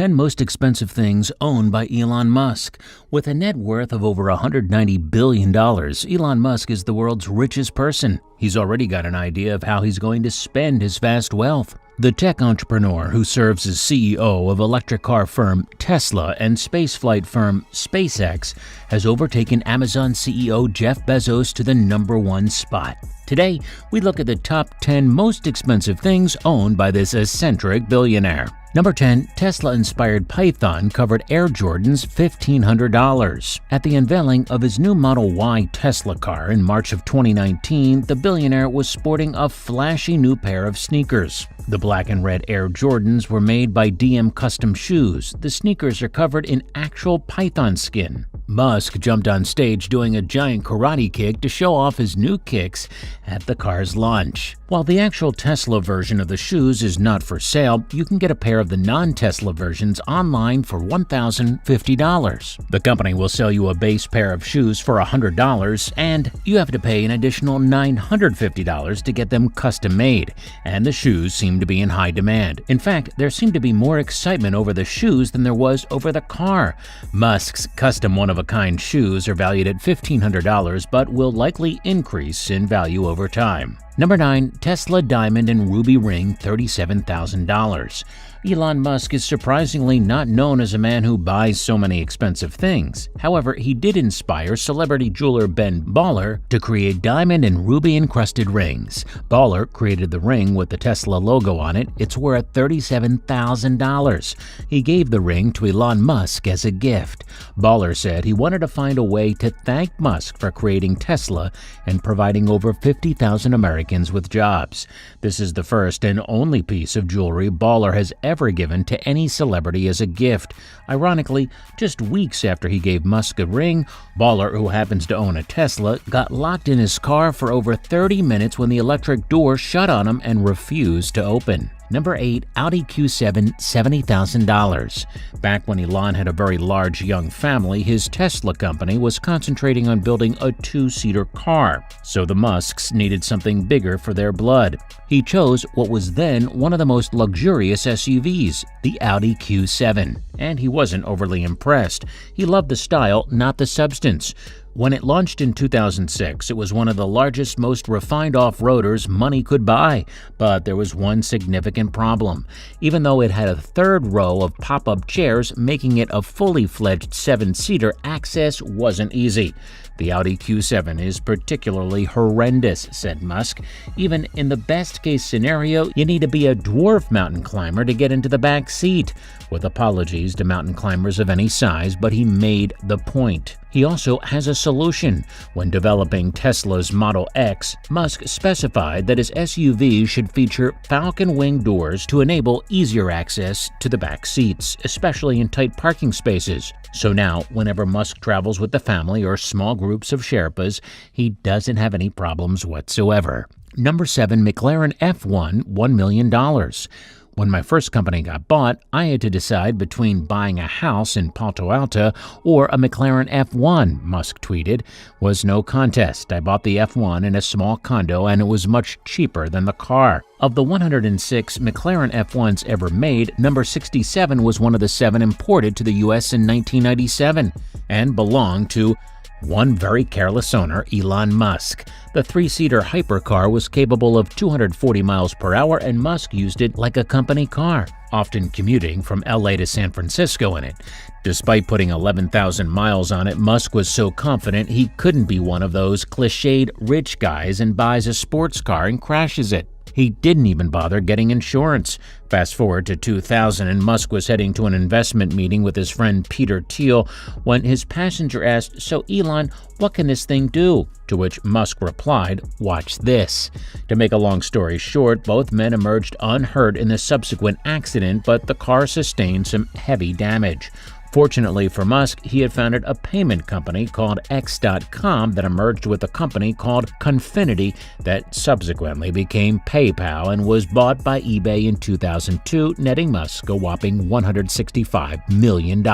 10 most expensive things owned by Elon Musk. With a net worth of over $190 billion, Elon Musk is the world's richest person. He's already got an idea of how he's going to spend his vast wealth. The tech entrepreneur, who serves as CEO of electric car firm Tesla and spaceflight firm SpaceX, has overtaken Amazon CEO Jeff Bezos to the #1 spot. Today, we look at the top 10 most expensive things owned by this eccentric billionaire. Number 10. Tesla-inspired Python covered Air Jordan's $1,500. At the unveiling of his new Model Y Tesla car in March of 2019, the billionaire was sporting a flashy new pair of sneakers. The black and red Air Jordans were made by DM Custom Shoes. The sneakers are covered in actual python skin. Musk jumped on stage doing a giant karate kick to show off his new kicks at the car's launch. While the actual Tesla version of the shoes is not for sale, you can get a pair of the non-Tesla versions online for $1,050. The company will sell you a base pair of shoes for $100, and you have to pay an additional $950 to get them custom made, and the shoes seem to be in high demand. In fact, there seemed to be more excitement over the shoes than there was over the car. Musk's custom one-of-a-kind shoes are valued at $1,500 but will likely increase in value over time. Number 9. Tesla Diamond and Ruby Ring, $37,000. Elon Musk is surprisingly not known as a man who buys so many expensive things. However, he did inspire celebrity jeweler Ben Baller to create diamond and ruby-encrusted rings. Baller created the ring with the Tesla logo on it. It's worth $37,000. He gave the ring to Elon Musk as a gift. Baller said he wanted to find a way to thank Musk for creating Tesla and providing over 50,000 Americans with jobs. This is the first and only piece of jewelry Baller has ever given to any celebrity as a gift. Ironically, just weeks after he gave Musk a ring, Baller, who happens to own a Tesla, got locked in his car for over 30 minutes when the electric door shut on him and refused to open. Number 8. Audi Q7, $70,000. Back when Elon had a very large young family, his Tesla company was concentrating on building a two-seater car, so the Musks needed something bigger for their blood. He chose what was then one of the most luxurious SUVs, the Audi Q7, and he wasn't overly impressed. He loved the style, not the substance. When it launched in 2006, it was one of the largest, most refined off-roaders money could buy, but there was one significant problem. Even though it had a third row of pop-up chairs, making it a fully fledged 7-seater, access wasn't easy. The Audi Q7 is particularly horrendous, said Musk. Even in the best-case scenario, you need to be a dwarf mountain climber to get into the back seat. With apologies to mountain climbers of any size, but he made the point. He also has a solution. When developing Tesla's Model X, Musk specified that his SUV should feature falcon wing doors to enable easier access to the back seats, especially in tight parking spaces. So now, whenever Musk travels with the family or small groups of Sherpas, he doesn't have any problems whatsoever. Number 7. McLaren F1, $1 million. When my first company got bought, I had to decide between buying a house in Palo Alto or a McLaren F1, Musk tweeted. Was no contest. I bought the F1 in a small condo and it was much cheaper than the car. Of the 106 McLaren F1s ever made, number 67 was one of the 7 imported to the U.S. in 1997 and belonged to one very careless owner, Elon Musk. The 3-seater hypercar was capable of 240 miles per hour and Musk used it like a company car, often commuting from LA to San Francisco in it. Despite putting 11,000 miles on it, Musk was so confident he couldn't be one of those cliched rich guys and buys a sports car and crashes it. He didn't even bother getting insurance. Fast forward to 2000, and Musk was heading to an investment meeting with his friend Peter Thiel when his passenger asked, "So Elon, what can this thing do?" To which Musk replied, "Watch this." To make a long story short, both men emerged unhurt in the subsequent accident, but the car sustained some heavy damage. Fortunately for Musk, he had founded a payment company called X.com that emerged with a company called Confinity that subsequently became PayPal and was bought by eBay in 2002, netting Musk a whopping $165 million,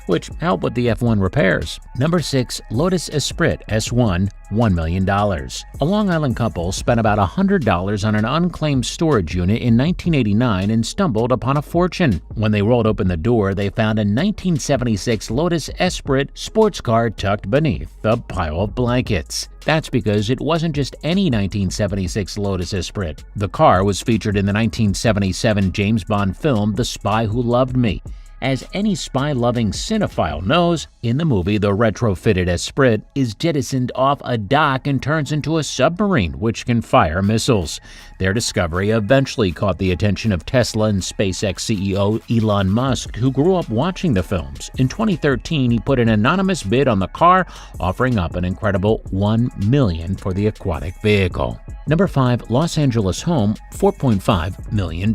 which helped with the F1 repairs. Number 6. Lotus Esprit S1, $1 million. A Long Island couple spent about $100 on an unclaimed storage unit in 1989 and stumbled upon a fortune. When they rolled open the door, they found a 1976 Lotus Esprit sports car tucked beneath a pile of blankets. That's because it wasn't just any 1976 Lotus Esprit. The car was featured in the 1977 James Bond film The Spy Who Loved Me. As any spy-loving cinephile knows, in the movie, the retrofitted Esprit is jettisoned off a dock and turns into a submarine, which can fire missiles. Their discovery eventually caught the attention of Tesla and SpaceX CEO Elon Musk, who grew up watching the films. In 2013, he put an anonymous bid on the car, offering up an incredible $1 million for the aquatic vehicle. Number 5. Los Angeles home, $4.5 million.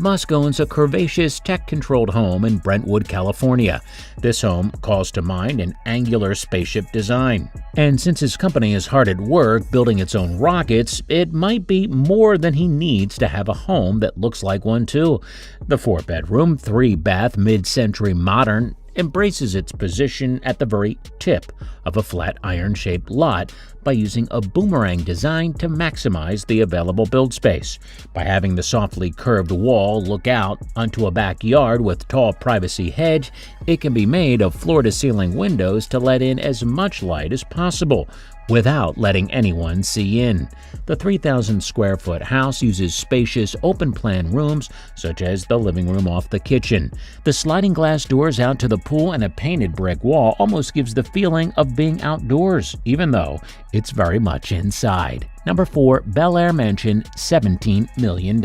Musk owns a curvaceous, tech-controlled home in Brentwood, California. This home calls to mind an angular spaceship design. And since his company is hard at work building its own rockets, it might be more than he needs to have a home that looks like one too. The 4-bedroom, 3-bath, mid-century modern embraces its position at the very tip of a flat iron-shaped lot by using a boomerang design to maximize the available build space. By having the softly curved wall look out onto a backyard with tall privacy hedge, it can be made of floor-to-ceiling windows to let in as much light as possible, without letting anyone see in. The 3,000-square-foot house uses spacious, open-plan rooms, such as the living room off the kitchen. The sliding glass doors out to the pool and a painted brick wall almost gives the feeling of being outdoors, even though it's very much inside. Number 4. Bel Air Mansion, $17 million.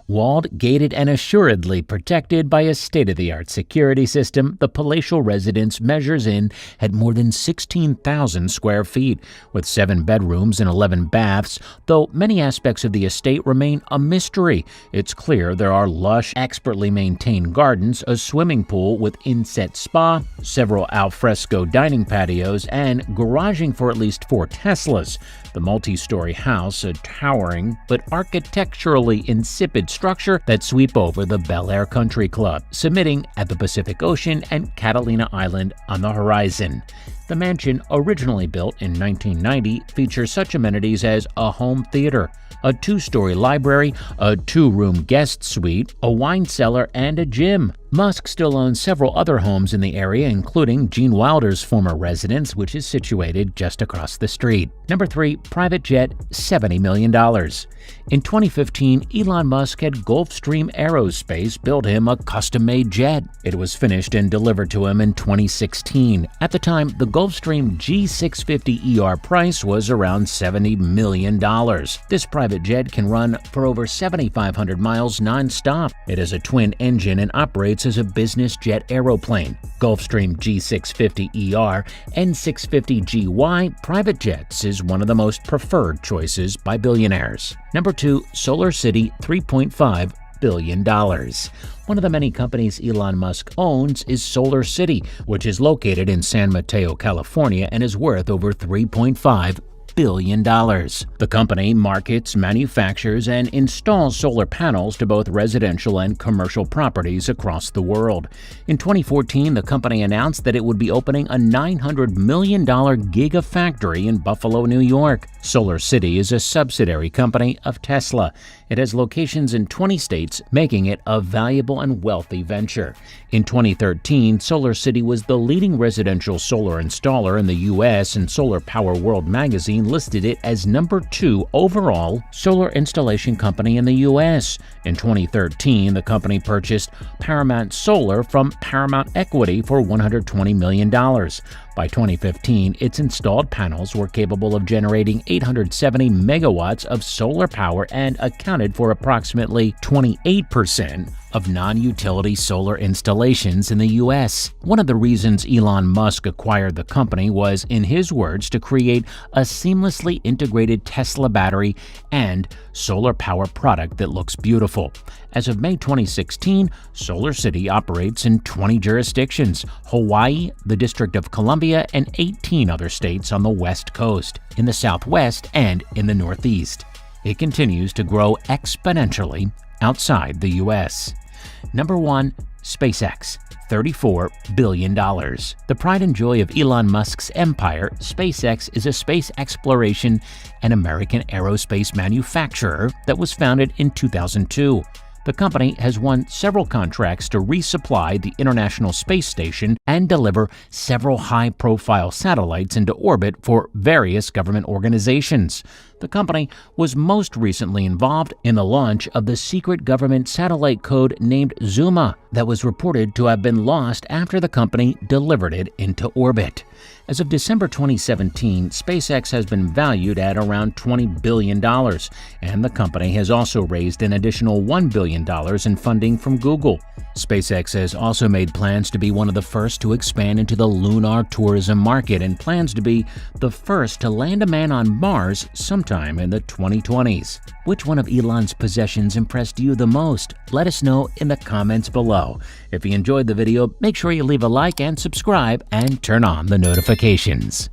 Walled, gated, and assuredly protected by a state-of-the-art security system, the palatial residence measures in at more than 16,000 square feet, with 7 bedrooms and 11 baths. Though many aspects of the estate remain a mystery, it's clear there are lush, expertly maintained gardens, a swimming pool with inset spa, several alfresco dining patios, and garaging for at least 4 Teslas. The multi-story house, a towering but architecturally insipid structure that sweep over the Bel Air Country Club, submitting at the Pacific Ocean and Catalina Island on the horizon. The mansion, originally built in 1990, features such amenities as a home theater, a 2-story library, a 2-room guest suite, a wine cellar, and a gym. Musk still owns several other homes in the area, including Gene Wilder's former residence, which is situated just across the street. Number 3. Private jet, $70 million. In 2015, Elon Musk had Gulfstream Aerospace build him a custom-made jet. It was finished and delivered to him in 2016. At the time, the Gulfstream G650ER price was around $70 million. This private jet can run for over 7,500 miles non-stop. It has a twin engine and operates as a business jet aeroplane. Gulfstream G650ER and N650GY private jets is one of the most preferred choices by billionaires. Number 2. Solar City, $3.5 billion. One of the many companies Elon Musk owns is Solar City, which is located in San Mateo, California, and is worth over $3.5 billion. The company markets, manufactures, and installs solar panels to both residential and commercial properties across the world. In 2014, the company announced that it would be opening a $900 million gigafactory in Buffalo, New York. Solar City is a subsidiary company of Tesla. It has locations in 20 states, making it a valuable and wealthy venture. In 2013, Solar City was the leading residential solar installer in the U.S., and Solar Power World magazine listed it as number 2 overall solar installation company in the U.S. In 2013, the company purchased Paramount Solar from Paramount Equity for $120 million. By 2015, its installed panels were capable of generating 870 megawatts of solar power and accounted for approximately 28% of non-utility solar installations in the U.S. One of the reasons Elon Musk acquired the company was, in his words, to create a seamlessly integrated Tesla battery and solar power product that looks beautiful. As of May 2016, Solar City operates in 20 jurisdictions: Hawaii, the District of Columbia, and 18 other states on the West Coast, in the Southwest, and in the Northeast. It continues to grow exponentially outside the U.S. Number 1. SpaceX, $34 billion. The pride and joy of Elon Musk's empire, SpaceX is a space exploration and American aerospace manufacturer that was founded in 2002. The company has won several contracts to resupply the International Space Station and deliver several high-profile satellites into orbit for various government organizations. The company was most recently involved in the launch of the secret government satellite code named Zuma that was reported to have been lost after the company delivered it into orbit. As of December 2017, SpaceX has been valued at around $20 billion, and the company has also raised an additional $1 billion in funding from Google. SpaceX has also made plans to be one of the first to expand into the lunar tourism market and plans to be the first to land a man on Mars sometime in the 2020s. Which one of Elon's possessions impressed you the most? Let us know in the comments below. If you enjoyed the video, make sure you leave a like and subscribe and turn on the notifications.